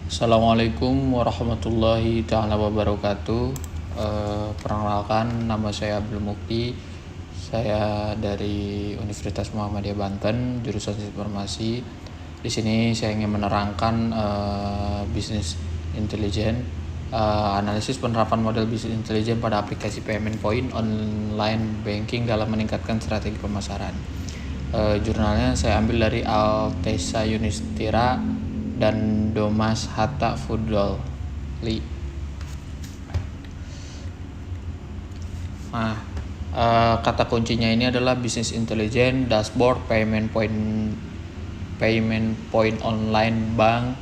Assalamualaikum warahmatullahi taala wabarakatuh. Perkenalkan, nama saya Abdul Mukti. Saya dari Universitas Muhammadiyah Banten, jurusan Informasi. Di sini saya ingin menerangkan bisnis intelijen, analisis penerapan model bisnis intelijen pada aplikasi payment point online banking dalam meningkatkan strategi pemasaran. Jurnalnya saya ambil dari Altesa Yunistira dan Domas Hatta Fudoli. Nah, kata kuncinya ini adalah bisnis intelijen, dashboard, payment point online bank,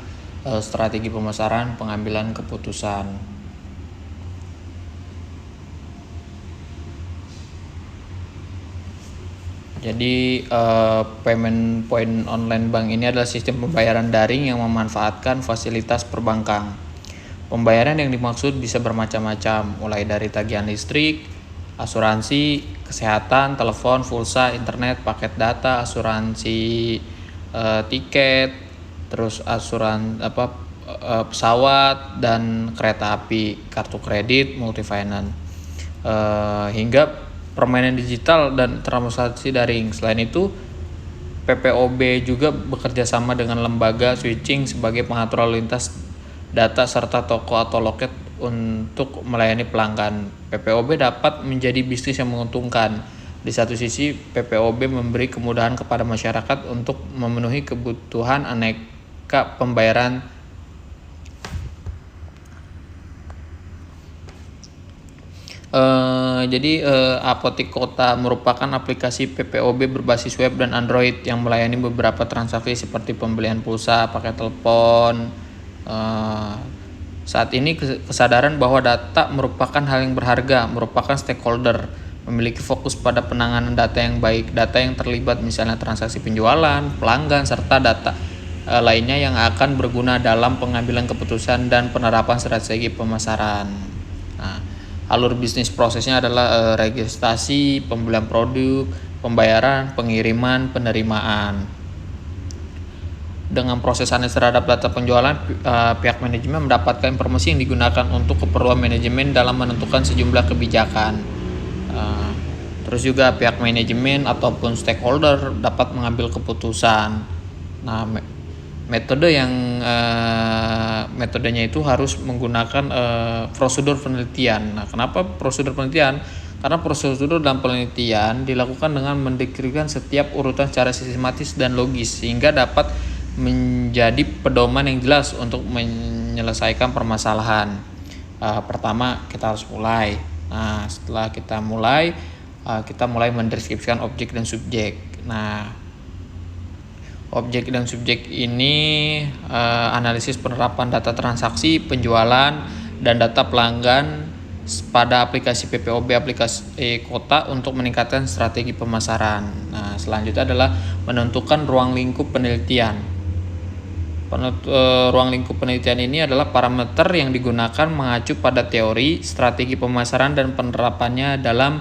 strategi pemasaran, pengambilan keputusan. Jadi payment point online bank ini adalah sistem pembayaran daring yang memanfaatkan fasilitas perbankan. Pembayaran yang dimaksud bisa bermacam-macam, mulai dari tagihan listrik, asuransi, kesehatan, telepon, pulsa, internet, paket data, asuransi tiket, terus pesawat dan kereta api, kartu kredit, multifinance, hingga permainan digital dan transaksi daring. Selain itu, PPOB juga bekerja sama dengan lembaga switching sebagai pengatur lalu lintas data serta toko atau loket untuk melayani pelanggan. PPOB dapat menjadi bisnis yang menguntungkan. Di satu sisi, PPOB memberi kemudahan kepada masyarakat untuk memenuhi kebutuhan aneka pembayaran. Jadi Apotik Kota merupakan aplikasi PPOB berbasis web dan Android yang melayani beberapa transaksi seperti pembelian pulsa, paket telepon. Saat ini kesadaran bahwa data merupakan hal yang berharga, merupakan stakeholder, memiliki fokus pada penanganan data yang baik, data yang terlibat misalnya transaksi penjualan, pelanggan, serta data lainnya yang akan berguna dalam pengambilan keputusan dan penerapan strategi pemasaran. Nah, alur bisnis prosesnya adalah registrasi, pembelian produk, pembayaran, pengiriman, penerimaan. Dengan proses analisis terhadap data penjualan, pihak manajemen mendapatkan informasi yang digunakan untuk keperluan manajemen dalam menentukan sejumlah kebijakan. Terus juga pihak manajemen ataupun stakeholder dapat mengambil keputusan. Nah, metodenya itu harus menggunakan prosedur penelitian. Nah, kenapa prosedur penelitian? Karena prosedur dalam penelitian dilakukan dengan mendeskripsikan setiap urutan secara sistematis dan logis sehingga dapat menjadi pedoman yang jelas untuk menyelesaikan permasalahan. Pertama, kita harus mulai. Nah, setelah kita mulai mendeskripsikan objek dan subjek. Nah, objek dan subjek ini analisis penerapan data transaksi, penjualan, dan data pelanggan pada aplikasi PPOB aplikasi kota untuk meningkatkan strategi pemasaran. Nah, selanjutnya adalah menentukan ruang lingkup penelitian. Ruang lingkup penelitian ini adalah parameter yang digunakan mengacu pada teori, strategi pemasaran, dan penerapannya dalam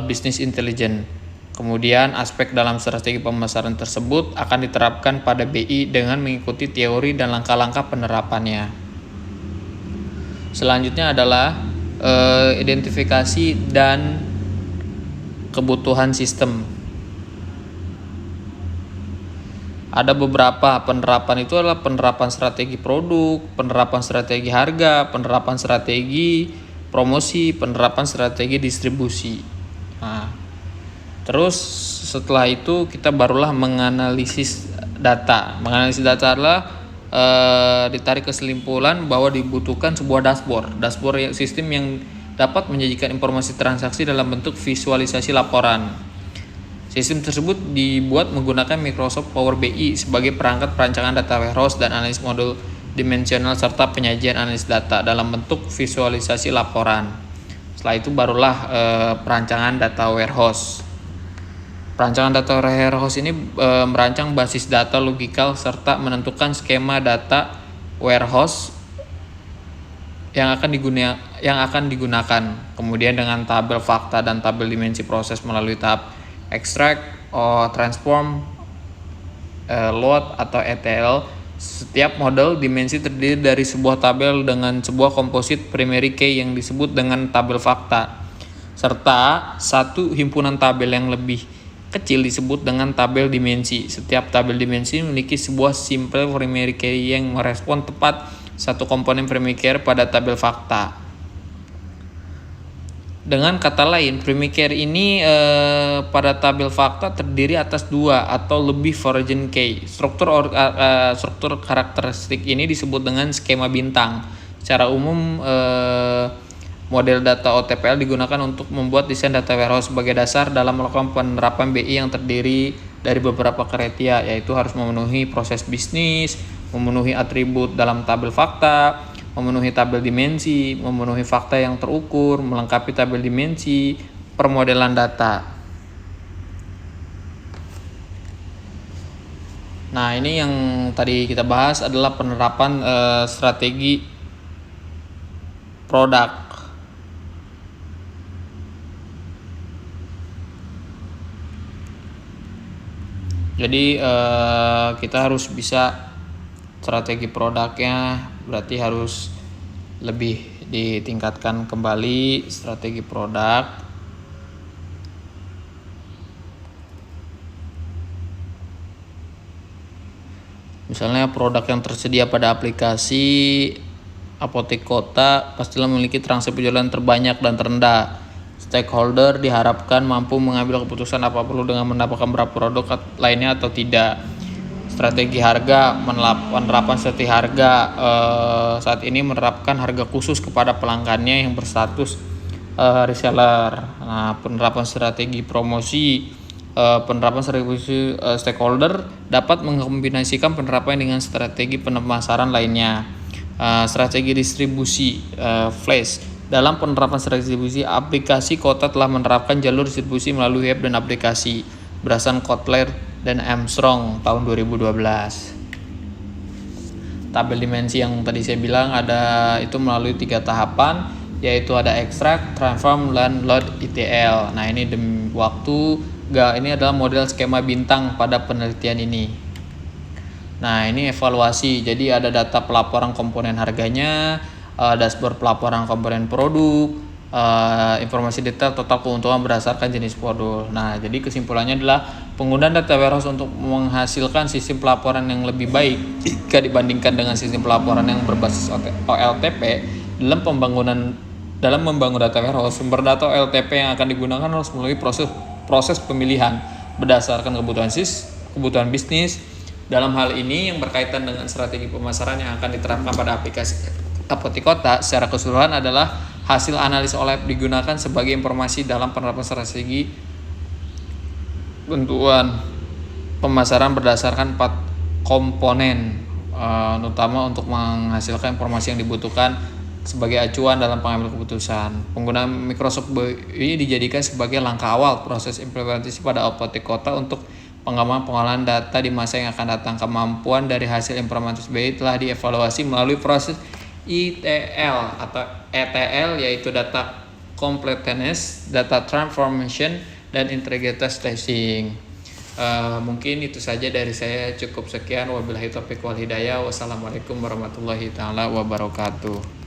bisnis intelijen. Kemudian aspek dalam strategi pemasaran tersebut akan diterapkan pada BI dengan mengikuti teori dan langkah-langkah penerapannya. Selanjutnya adalah identifikasi dan kebutuhan sistem. Ada beberapa penerapan, itu adalah penerapan strategi produk, penerapan strategi harga, penerapan strategi promosi, penerapan strategi distribusi. Nah, terus setelah itu kita barulah menganalisis data. Menganalisis data adalah ditarik kesimpulan bahwa dibutuhkan sebuah dashboard. Dashboard sistem yang dapat menyajikan informasi transaksi dalam bentuk visualisasi laporan. Sistem tersebut dibuat menggunakan Microsoft Power BI sebagai perangkat perancangan data warehouse dan analisis model dimensional serta penyajian analisis data dalam bentuk visualisasi laporan. Setelah itu barulah perancangan data warehouse. Perancangan data warehouse ini merancang basis data logikal serta menentukan skema data warehouse yang akan digunakan. Kemudian dengan tabel fakta dan tabel dimensi proses melalui tahap extract, transform, load atau ETL Setiap model dimensi terdiri dari sebuah tabel dengan sebuah komposit primary key yang disebut dengan tabel fakta, serta satu himpunan tabel yang lebih kecil disebut dengan tabel dimensi. Setiap tabel dimensi memiliki sebuah simple primary key yang merespon tepat satu komponen primary key pada tabel fakta. Dengan kata lain, primary key ini pada tabel fakta terdiri atas 2 atau lebih foreign key. Struktur karakteristik ini disebut dengan skema bintang. Secara umum, model data OTPL digunakan untuk membuat desain data warehouse sebagai dasar dalam melakukan penerapan BI yang terdiri dari beberapa kriteria, yaitu harus memenuhi proses bisnis, memenuhi atribut dalam tabel fakta, memenuhi tabel dimensi, memenuhi fakta yang terukur, melengkapi tabel dimensi, permodelan data. Nah, ini yang tadi kita bahas adalah penerapan strategi produk. Jadi kita harus bisa strategi produknya, berarti harus lebih ditingkatkan kembali strategi produk. Misalnya produk yang tersedia pada aplikasi Apotek Kota pastilah memiliki transaksi penjualan terbanyak dan terendah. Stakeholder diharapkan mampu mengambil keputusan apa perlu dengan mendapatkan berapa produk lainnya atau tidak. Strategi harga, penerapan strategi harga saat ini menerapkan harga khusus kepada pelanggannya yang berstatus reseller. Nah, penerapan strategi promosi, penerapan strategi stakeholder dapat mengkombinasikan penerapan dengan strategi pemasaran lainnya. Strategi distribusi flash. Dalam penerapan strategi distribusi, aplikasi Kota telah menerapkan jalur distribusi melalui web dan aplikasi berdasarkan Kotler dan Armstrong tahun 2012. Tabel dimensi yang tadi saya bilang ada itu melalui 3 tahapan, yaitu ada extract, transform, dan load ETL. Nah, ini demi waktu, ini adalah model skema bintang pada penelitian ini. Nah, ini evaluasi. Jadi ada data pelaporan komponen harganya, dashboard pelaporan komponen produk, informasi detail total keuntungan berdasarkan jenis produk. Nah, jadi kesimpulannya adalah penggunaan data warehouse untuk menghasilkan sistem pelaporan yang lebih baik jika dibandingkan dengan sistem pelaporan yang berbasis OLTP. Dalam membangun data warehouse, sumber data OLTP yang akan digunakan harus melalui proses pemilihan berdasarkan kebutuhan bisnis. Dalam hal ini yang berkaitan dengan strategi pemasaran yang akan diterapkan pada aplikasi Apotek Kota secara keseluruhan adalah hasil analis OLAP digunakan sebagai informasi dalam penerapan strategi bentukan pemasaran berdasarkan 4 komponen, terutama untuk menghasilkan informasi yang dibutuhkan sebagai acuan dalam pengambil keputusan. Penggunaan Microsoft BI dijadikan sebagai langkah awal proses implementasi pada Apotek Kota untuk pengembangan pengolahan data di masa yang akan datang. Kemampuan dari hasil implementasi BI telah dievaluasi melalui proses ETL atau ETL, yaitu data completeness, data transformation, dan integritas testing. Mungkin itu saja dari saya, cukup sekian. Wabillahi taufiq wal hidayah. Wassalamualaikum warahmatullahi taala wabarakatuh.